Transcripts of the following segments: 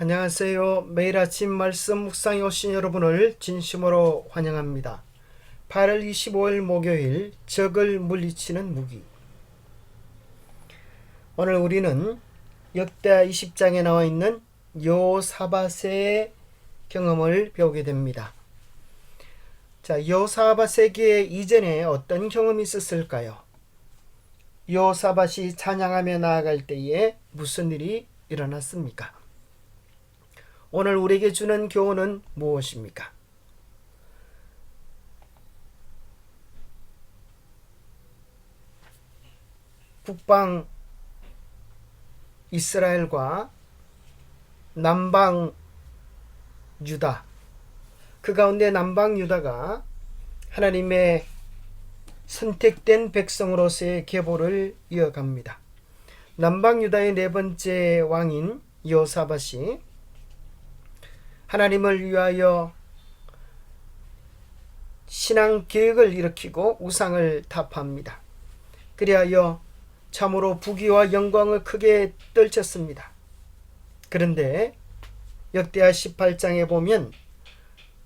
안녕하세요. 매일 아침 말씀 묵상에 오신 여러분을 진심으로 환영합니다. 8월 25일 목요일 적을 물리치는 무기. 오늘 우리는 역대하 20장에 나와 있는 여호사밧의 경험을 배우게 됩니다. 자, 여호사밧에게 이전에 어떤 경험이 있었을까요? 여호사밧이 찬양하며 나아갈 때에 무슨 일이 일어났습니까? 오늘 우리에게 주는 교훈은 무엇입니까? 북방 이스라엘과 남방 유다, 그 가운데 남방 유다가 하나님의 선택된 백성으로서의 계보를 이어갑니다. 남방 유다의 네 번째 왕인 여호사밧이 하나님을 위하여 신앙 계획을 일으키고 우상을 타파합니다. 그리하여 참으로 부귀와 영광을 크게 떨쳤습니다. 그런데 역대하 18장에 보면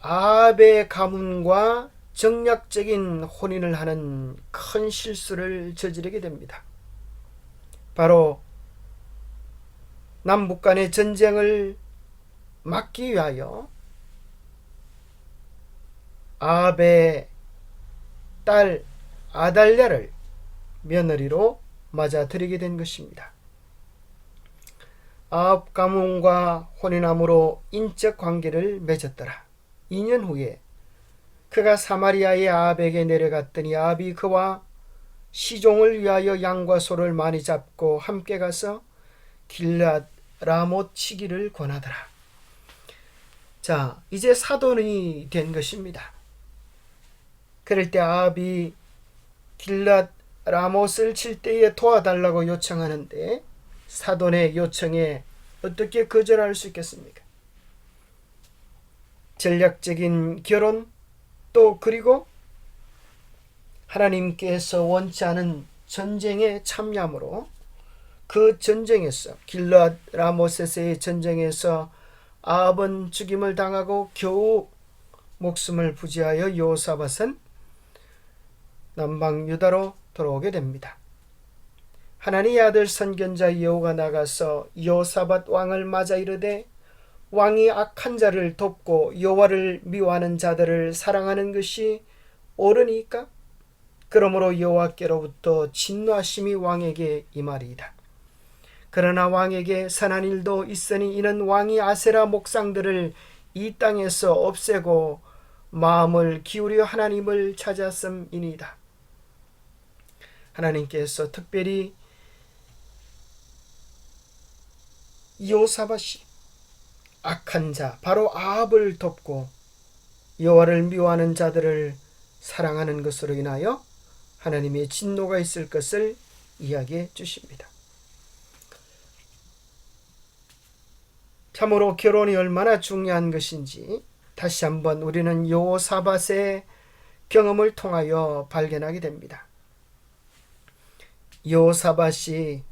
아합의 가문과 정략적인 혼인을 하는 큰 실수를 저지르게 됩니다. 바로 남북 간의 전쟁을 막기 위하여 아합의 딸 아달랴를 며느리로 맞아들이게 된 것입니다. 아합 가문과 혼인함으로 인적 관계를 맺었더라. 2년 후에 그가 사마리아의 아합에게 내려갔더니 아합이 그와 시종을 위하여 양과 소를 많이 잡고 함께 가서 길앗 라못 치기를 권하더라. 자, 이제 사돈이 된 것입니다. 그럴 때 아합이 길앗 라못을 칠 때에 도와달라고 요청하는데 사돈의 요청에 어떻게 거절할 수 있겠습니까? 전략적인 결혼, 또 그리고 하나님께서 원치 않은 전쟁에 참여함으로 그 전쟁에서 길앗 라못에서의 전쟁에서 아합은 죽임을 당하고 겨우 목숨을 부지하여 여호사밧은 남방 유다로 돌아오게 됩니다. 하나님의 아들 선견자 여호가 나가서 여호사밧 왕을 맞아 이르되 왕이 악한 자를 돕고 여호와를 미워하는 자들을 사랑하는 것이 옳으니까? 그러므로 여호와께로부터 진노하심이 왕에게 임하리이다. 그러나 왕에게 선한 일도 있으니 이는 왕이 아세라 목상들을 이 땅에서 없애고 마음을 기울여 하나님을 찾았음이니이다. 하나님께서 특별히 여호사밧이 악한 자, 바로 아합을 돕고 여호와를 미워하는 자들을 사랑하는 것으로 인하여 하나님의 진노가 있을 것을 이야기해 주십니다. 참으로 결혼이 얼마나 중요한 것인지 다시 한번 우리는 여호사밧의 경험을 통하여 발견하게 됩니다. 여호사밧이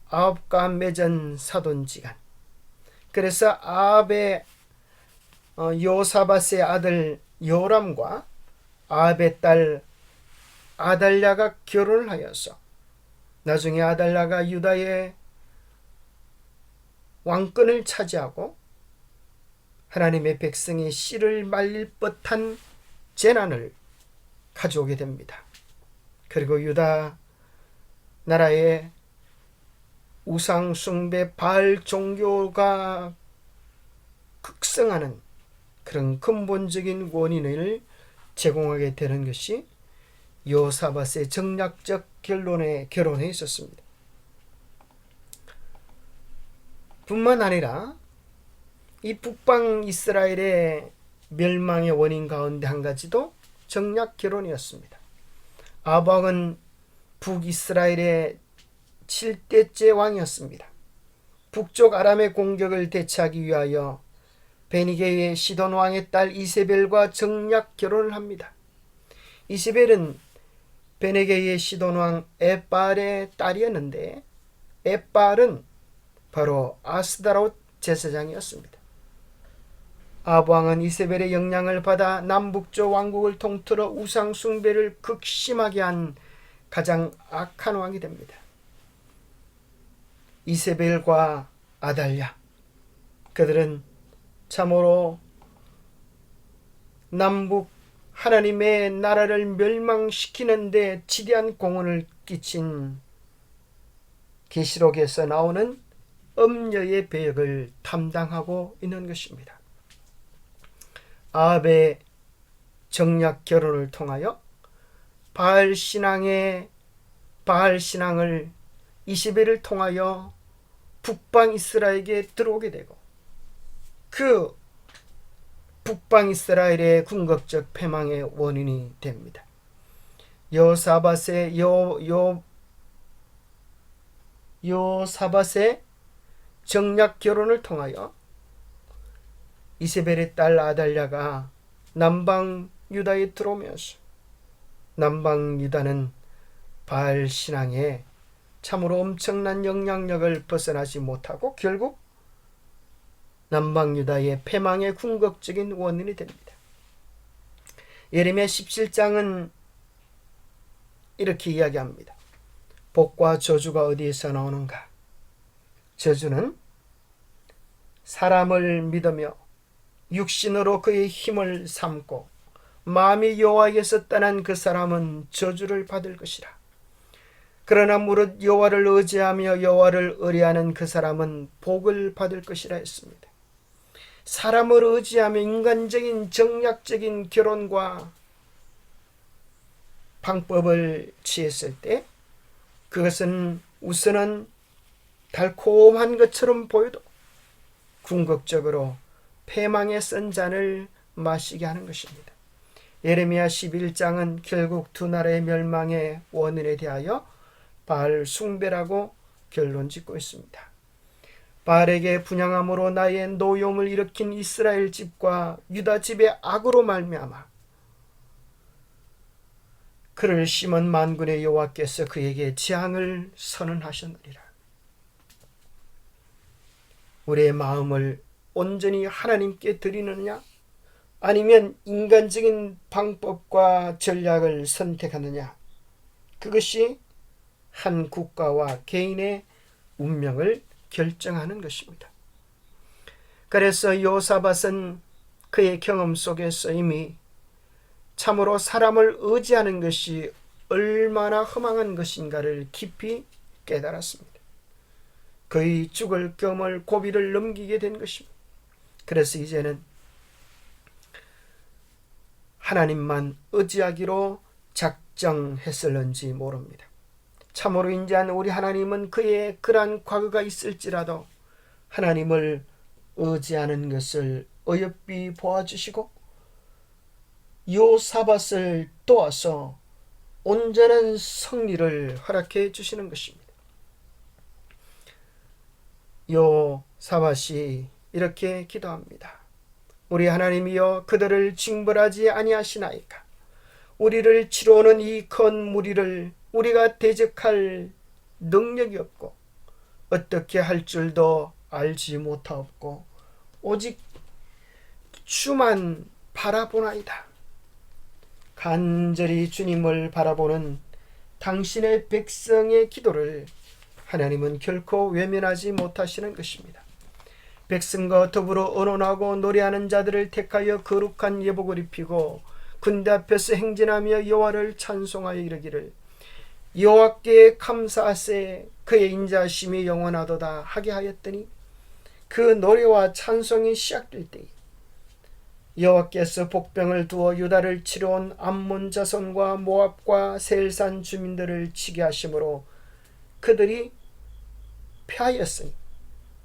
아합과 맺은 사돈지간, 그래서 아합의 여호사밧의 아들 요람과 아합의 딸 아달랴가 결혼을 하여서 나중에 아달랴가 유다의 왕권을 차지하고 하나님의 백성의 씨를 말릴 뻔한 재난을 가져오게 됩니다. 그리고 유다 나라의 우상 숭배 바알 종교가 극성하는 그런 근본적인 원인을 제공하게 되는 것이 여호사밧의 정략적 결론에 있었습니다. 뿐만 아니라 이 북방 이스라엘의 멸망의 원인 가운데 한 가지도 정략 결혼이었습니다. 아합 왕은 북이스라엘의 7대째 왕이었습니다. 북쪽 아람의 공격을 대처하기 위하여 베니게의 시돈 왕의 딸 이세벨과 정략 결혼을 합니다. 이세벨은 베네게의 시돈 왕 에발의 딸이었는데 에발은 바로 아스다롯 제사장이었습니다. 아합 왕은 이세벨의 영향을 받아 남북조 왕국을 통틀어 우상 숭배를 극심하게 한 가장 악한 왕이 됩니다. 이세벨과 아달랴, 그들은 참으로 남북 하나님의 나라를 멸망시키는 데 지대한 공헌을 끼친 계시록에서 나오는 음녀의 배역을 담당하고 있는 것입니다. 아합의 정략 결혼을 통하여 바알 신앙을 이세벨을 통하여 북방 이스라엘에게 들어오게 되고, 그 북방 이스라엘의 궁극적 패망의 원인이 됩니다. 여호사밧의 정략 결혼을 통하여 이세벨의 딸 아달랴가 남방 유다에 들어오면서 남방 유다는 바알 신앙에 참으로 엄청난 영향력을 벗어나지 못하고 결국 남방 유다의 패망의 궁극적인 원인이 됩니다. 예레미야 17장은 이렇게 이야기합니다. 복과 저주가 어디에서 나오는가? 저주는 사람을 믿으며 육신으로 그의 힘을 삼고 마음이 여호와에게서 떠난 그 사람은 저주를 받을 것이라. 그러나 무릇 여호와를 의지하며 여호와를 의뢰하는 그 사람은 복을 받을 것이라 했습니다. 사람을 의지하며 인간적인 정략적인 결혼과 방법을 취했을 때 그것은 우선은 달콤한 것처럼 보여도 궁극적으로 패망의 쓴 잔을 마시게 하는 것입니다. 예레미야 11장은 결국 두 나라의 멸망의 원인에 대하여 바알 숭배라고 결론 짓고 있습니다. 바알에게 분향함으로 나의 노여움을 일으킨 이스라엘 집과 유다 집의 악으로 말미암아 그를 심은 만군의 여호와께서 그에게 재앙을 선언하셨느니라. 우리의 마음을 온전히 하나님께 드리느냐, 아니면 인간적인 방법과 전략을 선택하느냐, 그것이 한 국가와 개인의 운명을 결정하는 것입니다. 그래서 여호사밧은 그의 경험 속에서 이미 참으로 사람을 의지하는 것이 얼마나 허망한 것인가를 깊이 깨달았습니다. 그의 죽을 겸을 고비를 넘기게 된 것입니다. 그래서 이제는 하나님만 의지하기로 작정했을는지 모릅니다. 참으로 인자한 우리 하나님은 그의 그러한 과거가 있을지라도 하나님을 의지하는 것을 어여삐 보아주시고 여호사밧을 도와서 온전한 승리를 허락해 주시는 것입니다. 여호사밧이 이렇게 기도합니다. 우리 하나님이여, 그들을 징벌하지 아니하시나이까? 우리를 치러오는 이 큰 무리를 우리가 대적할 능력이 없고 어떻게 할 줄도 알지 못하옵고 오직 주만 바라보나이다. 간절히 주님을 바라보는 당신의 백성의 기도를 하나님은 결코 외면하지 못하시는 것입니다. 백성과 더불어 언언하고 노래하는 자들을 택하여 거룩한 예복을 입히고 군대 앞에서 행진하며 여호와를 찬송하여 이르기를 여호와께 감사하세, 그의 인자심이 영원하도다 하게 하였더니 그 노래와 찬송이 시작될 때에 여호와께서 복병을 두어 유다를 치러온 암몬 자손과 모압과 세일산 주민들을 치게 하심으로 그들이 패하였으니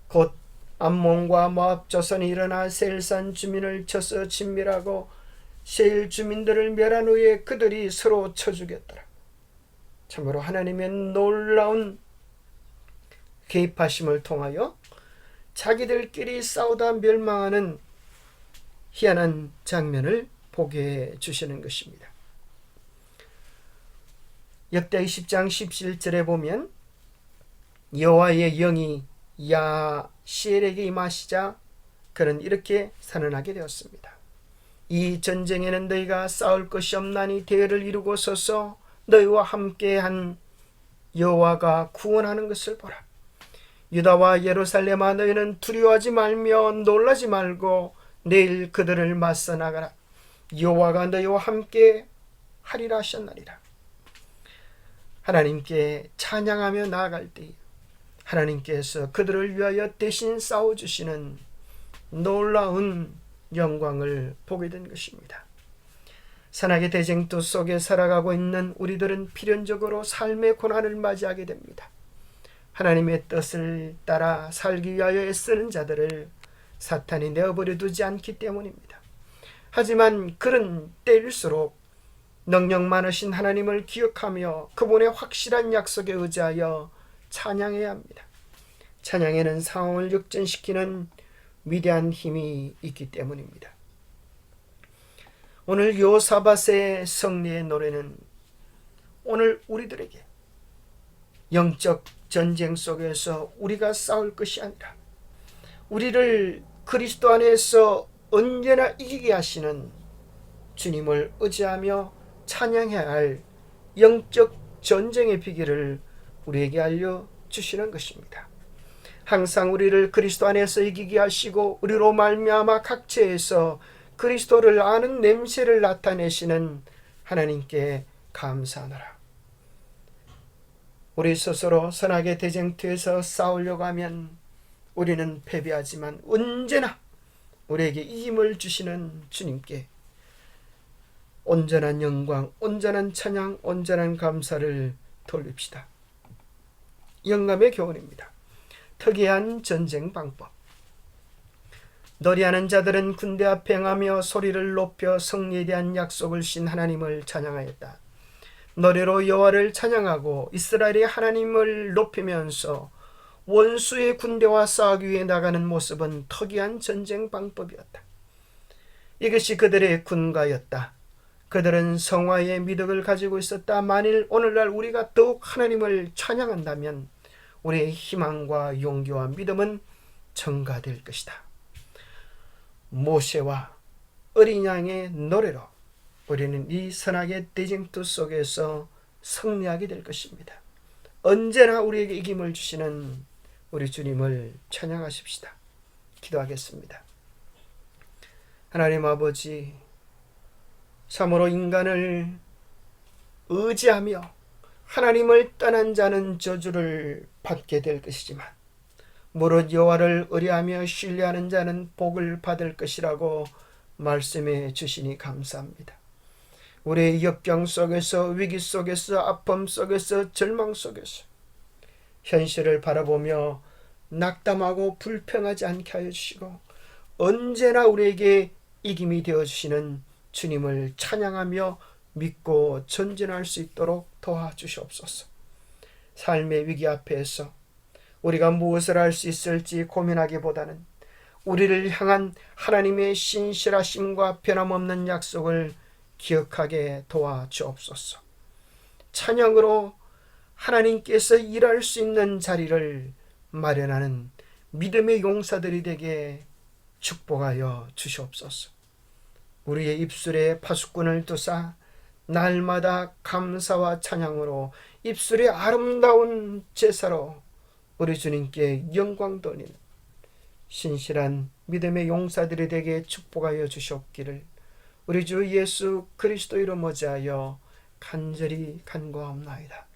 곧 암몬과 모압 자손이 일어나 세일산 주민을 쳐서 진멸하고 세일 주민들을 멸한 후에 그들이 서로 쳐 죽였더라. 참으로 하나님의 놀라운 개입하심을 통하여 자기들끼리 싸우다 멸망하는 희한한 장면을 보게 해주시는 것입니다. 역대 20장 17절에 보면 여호와의 영이 야시엘에게 임하시자 그는 이렇게 선언하게 되었습니다. 이 전쟁에는 너희가 싸울 것이 없나니 대열을 이루고 서서 너희와 함께한 여호와가 구원하는 것을 보라. 유다와 예루살렘아, 너희는 두려워하지 말며 놀라지 말고 내일 그들을 맞서 나가라. 여호와가 너희와 함께 하리라 하셨나니라. 하나님께 찬양하며 나아갈 때 하나님께서 그들을 위하여 대신 싸워주시는 놀라운 영광을 보게 된 것입니다. 산악의 대쟁투 속에 살아가고 있는 우리들은 필연적으로 삶의 고난을 맞이하게 됩니다. 하나님의 뜻을 따라 살기 위하여 애쓰는 자들을 사탄이 내어버려 두지 않기 때문입니다. 하지만 그런 때일수록 능력 많으신 하나님을 기억하며 그분의 확실한 약속에 의지하여 찬양해야 합니다. 찬양에는 상황을 역전시키는 위대한 힘이 있기 때문입니다. 오늘 요사밧의 승리의 노래는 오늘 우리들에게 영적 전쟁 속에서 우리가 싸울 것이 아니라 우리를 그리스도 안에서 언제나 이기게 하시는 주님을 의지하며 찬양해야 할 영적 전쟁의 비결을 우리에게 알려주시는 것입니다. 항상 우리를 그리스도 안에서 이기게 하시고 우리로 말미암아 각처에서 그리스도를 아는 냄새를 나타내시는 하나님께 감사하노라. 우리 스스로 선악의 대쟁투에서 싸우려고 하면 우리는 패배하지만 언제나 우리에게 힘을 주시는 주님께 온전한 영광, 온전한 찬양, 온전한 감사를 돌립시다. 영감의 교훈입니다. 특이한 전쟁 방법. 노래하는 자들은 군대 앞에 행하며 소리를 높여 승리에 대한 약속을 신 하나님을 찬양하였다. 노래로 여호와를 찬양하고 이스라엘의 하나님을 높이면서 원수의 군대와 싸우기 위해 나가는 모습은 특이한 전쟁 방법이었다. 이것이 그들의 군가였다. 그들은 성화의 미덕을 가지고 있었다. 만일 오늘날 우리가 더욱 하나님을 찬양한다면 우리의 희망과 용기와 믿음은 증가될 것이다. 모세와 어린 양의 노래로 우리는 이 선악의 대쟁투 속에서 승리하게 될 것입니다. 언제나 우리에게 이김을 주시는 우리 주님을 찬양하십시다. 기도하겠습니다. 하나님 아버지, 참으로 인간을 의지하며 하나님을 떠난 자는 저주를 받게 될 것이지만 무릇 여호와를 의뢰하며 신뢰하는 자는 복을 받을 것이라고 말씀해 주시니 감사합니다. 우리의 역경 속에서, 위기 속에서, 아픔 속에서, 절망 속에서 현실을 바라보며 낙담하고 불평하지 않게 하여 주시고 언제나 우리에게 이김이 되어주시는 주님을 찬양하며 믿고 전진할 수 있도록 도와주시옵소서. 삶의 위기 앞에서 우리가 무엇을 할 수 있을지 고민하기보다는 우리를 향한 하나님의 신실하심과 변함없는 약속을 기억하게 도와주옵소서. 찬양으로 하나님께서 일할 수 있는 자리를 마련하는 믿음의 용사들이 되게 축복하여 주시옵소서. 우리의 입술에 파수꾼을 두사 날마다 감사와 찬양으로 입술의 아름다운 제사로 우리 주님께 영광 돌리는 신실한 믿음의 용사들이 되게 축복하여 주시옵기를 우리 주 예수 그리스도 이름 의지하여 간절히 간구하옵나이다.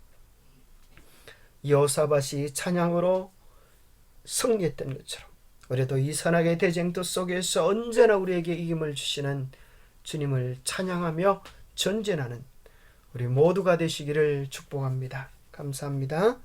여호사밧이 찬양으로 승리했던 것처럼 우리도 이 선악의 대쟁투 속에서 언제나 우리에게 이김을 주시는 주님을 찬양하며 전진하는 우리 모두가 되시기를 축복합니다. 감사합니다.